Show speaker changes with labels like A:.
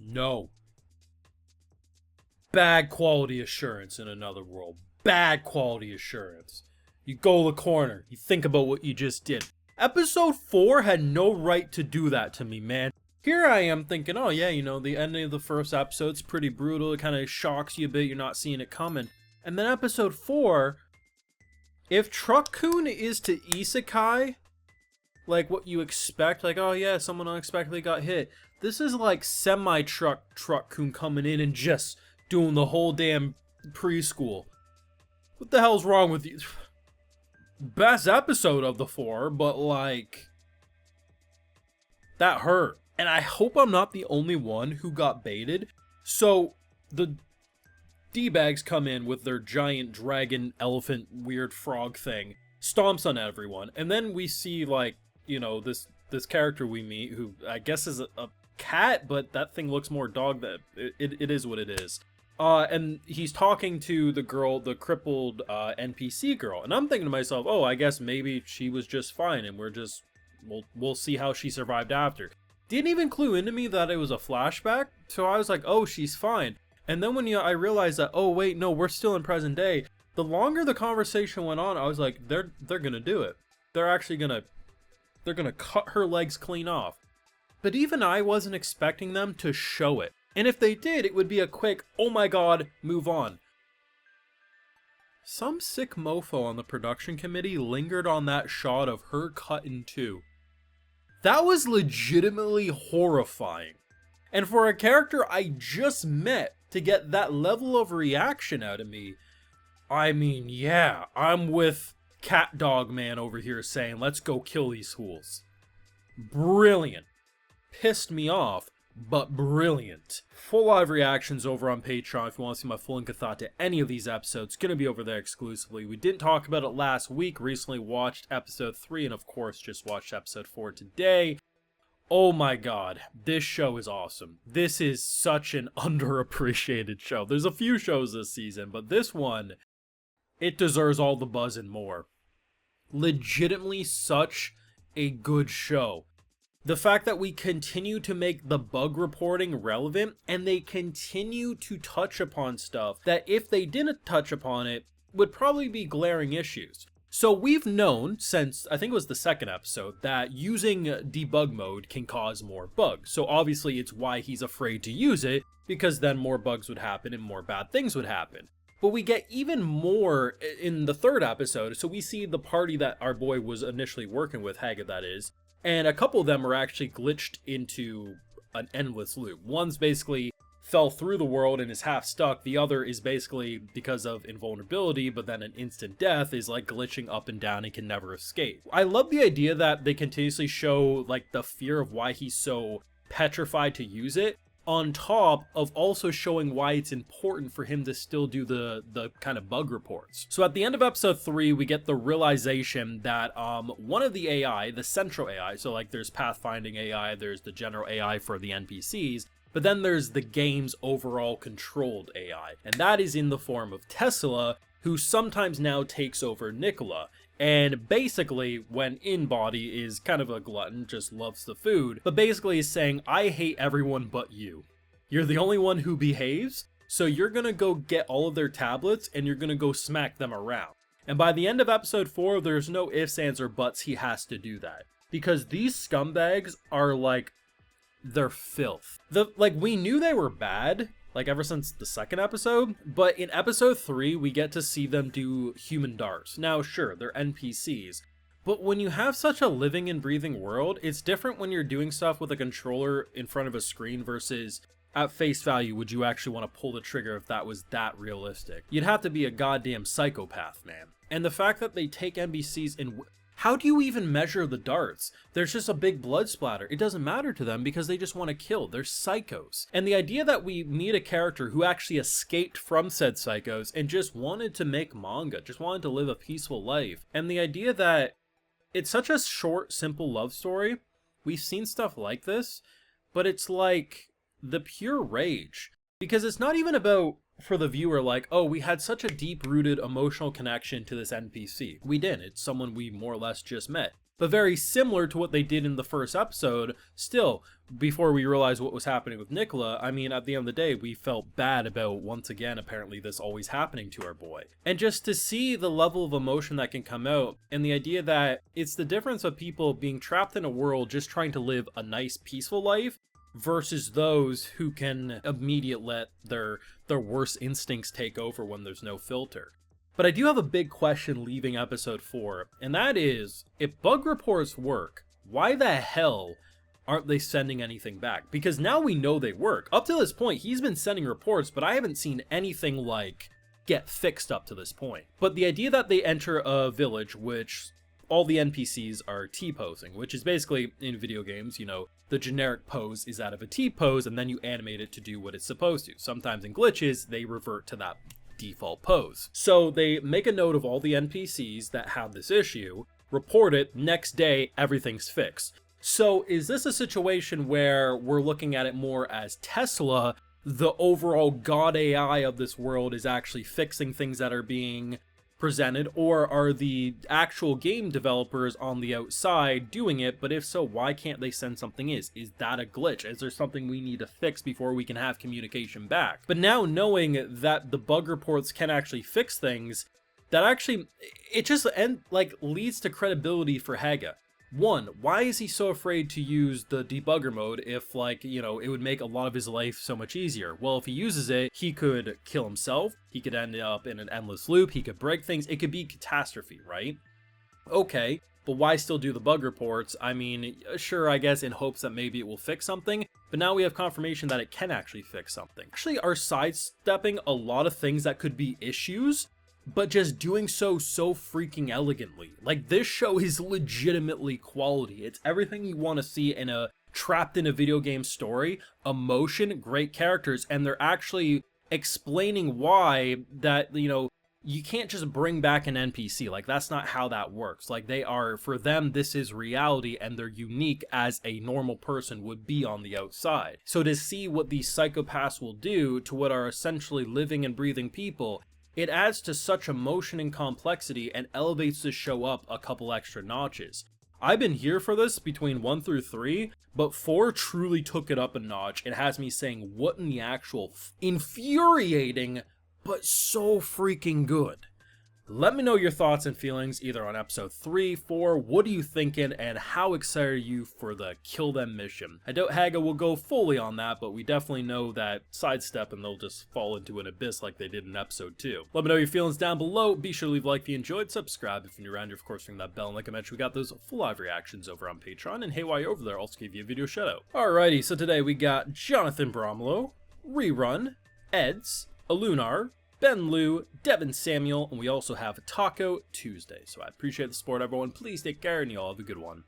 A: No. Bad quality assurance in another world. Bad quality assurance. You go the corner. You think about what you just did. Episode 4 had no right to do that to me, man. Here I am thinking, oh yeah, the ending of the first episode's pretty brutal. It kind of shocks you a bit. You're not seeing it coming. And then episode 4, if Truck-kun is to isekai, like what you expect, like, oh yeah, someone unexpectedly got hit. This is like Truck-kun coming in and just doing the whole damn preschool. What the hell's wrong with you? Best episode of the 4, but like, that hurt. And I hope I'm not the only one who got baited. So the D-bags come in with their giant dragon, elephant, weird frog thing, stomps on everyone, and then we see, like, this character we meet, who I guess is a cat, but that thing looks more dog. That it is what it is. And he's talking to the girl, the crippled NPC girl, and I'm thinking to myself, oh, I guess maybe she was just fine, and we'll see how she survived after. Didn't even clue into me that it was a flashback, so I was like, oh, she's fine. And then when I realized that, oh wait, no, we're still in present day. The longer the conversation went on, I was like, they're gonna do it. They're gonna cut her legs clean off. But even I wasn't expecting them to show it. And if they did, it would be a quick, oh my god, move on. Some sick mofo on the production committee lingered on that shot of her cut in two. That was legitimately horrifying. And for a character I just met to get that level of reaction out of me, I mean, yeah, I'm with Cat Dog Man over here saying, let's go kill these fools. Brilliant. Pissed me off, but brilliant. Full live reactions over on Patreon if you want to see my full thought to any of these episodes. It's going to be over there exclusively. We didn't talk about it last week. Recently watched episode 3 and of course just watched episode 4 today. Oh my god, this show is awesome. This is such an underappreciated show. There's a few shows this season, but this one, it deserves all the buzz and more. Legitimately such a good show. The fact that we continue to make the bug reporting relevant, and they continue to touch upon stuff that if they didn't touch upon it, would probably be glaring issues. So we've known since, I think it was the second episode, that using debug mode can cause more bugs. So obviously it's why he's afraid to use it, because then more bugs would happen and more bad things would happen. But we get even more in the third episode, so we see the party that our boy was initially working with, Haggard that is, and a couple of them are actually glitched into an endless loop. One's basically fell through the world and is half stuck. The other is basically because of invulnerability, but then an instant death is like glitching up and down and can never escape. I love the idea that they continuously show like the fear of why he's so petrified to use it, on top of also showing why it's important for him to still do the kind of bug reports. So at the end of episode 3, we get the realization that one of the AI, the central AI, so like there's pathfinding AI, there's the general AI for the NPCs, but then there's the game's overall controlled AI, and that is in the form of Tesla, who sometimes now takes over Nicola. And basically, when in body, is kind of a glutton, just loves the food, but basically is saying, I hate everyone but you. You're the only one who behaves, so you're gonna go get all of their tablets and you're gonna go smack them around. And by the end of episode 4, there's no ifs, ands, or buts, he has to do that. Because these scumbags are like, they're filth. We knew they were bad, like ever since the second episode, but in episode 3 we get to see them do human darts. Now sure, they're NPCs, but when you have such a living and breathing world, it's different when you're doing stuff with a controller in front of a screen versus at face value would you actually want to pull the trigger if that was that realistic. You'd have to be a goddamn psychopath, man. And the fact that they take NPCs and how do you even measure the darts? There's just a big blood splatter. It doesn't matter to them because they just want to kill. They're psychos. And the idea that we meet a character who actually escaped from said psychos and just wanted to make manga, just wanted to live a peaceful life. And the idea that it's such a short, simple love story. We've seen stuff like this, but it's like the pure rage. Because it's not even about, for the viewer, like, oh, we had such a deep-rooted emotional connection to this NPC. We didn't. It's someone we more or less just met. but very similar to what they did in the first episode. Still, before we realized what was happening with Nicola, I mean, at the end of the day, we felt bad about, once again, apparently this always happening to our boy. And just to see the level of emotion that can come out, and the idea that it's the difference of people being trapped in a world just trying to live a nice, peaceful life, versus those who can immediately let their worst instincts take over when there's no filter. But I do have a big question leaving episode 4, and that is, if bug reports work, why the hell aren't they sending anything back? Because now we know they work. Up to this point, he's been sending reports, but I haven't seen anything like get fixed up to this point. But the idea that they enter a village, which all the NPCs are T-posing, which is basically, in video games, you know, the generic pose is out of a T-pose, and then you animate it to do what it's supposed to. Sometimes in glitches, they revert to that default pose. So they make a note of all the NPCs that have this issue, report it, next day, everything's fixed. So is this a situation where we're looking at it more as Tesla, the overall god AI of this world, is actually fixing things that are being presented, or are the actual game developers on the outside doing it? But if so, why can't they send something in? Is that a glitch? Is there something we need to fix before we can have communication back? But now knowing that the bug reports can actually fix things, that actually, it just leads to credibility for Haga. One, why is he so afraid to use the debugger mode if, like, you know, it would make a lot of his life so much easier? Well, if he uses it, he could kill himself, he could end up in an endless loop, he could break things, it could be catastrophe, right? Okay, but why still do the bug reports? I mean, sure, I guess in hopes that maybe it will fix something, but now we have confirmation that it can actually fix something. Actually, are sidestepping a lot of things that could be issues, but just doing so freaking elegantly. Like, this show is legitimately quality. It's everything you want to see in a trapped in a video game story. Emotion, great characters, and they're actually explaining why that, you know, you can't just bring back an NPC. Like, that's not how that works. Like, they are, for them, this is reality, and they're unique as a normal person would be on the outside. So to see what these psychopaths will do to what are essentially living and breathing people, it adds to such emotion and complexity and elevates the show up a couple extra notches. I've been here for this between 1 through 3, but 4 truly took it up a notch. It has me saying, what in the actual infuriating, but so freaking good. Let me know your thoughts and feelings either on episode 3, 4, what are you thinking, and how excited are you for the Kill Them mission? I doubt Haga will go fully on that, but we definitely know that sidestep and they'll just fall into an abyss like they did in episode 2. Let me know your feelings down below, be sure to leave a like if you enjoyed, subscribe if you're new around here, of course ring that bell, and like I mentioned, we got those full live reactions over on Patreon, and hey, while you're over there, I'll also give you a video shout out. Alrighty, so today we got Jonathan Bromlow, Rerun, Eds, Alunar, Ben Liu, Devin Samuel, and we also have Taco Tuesday. So I appreciate the support, everyone. Please take care, and you all have a good one.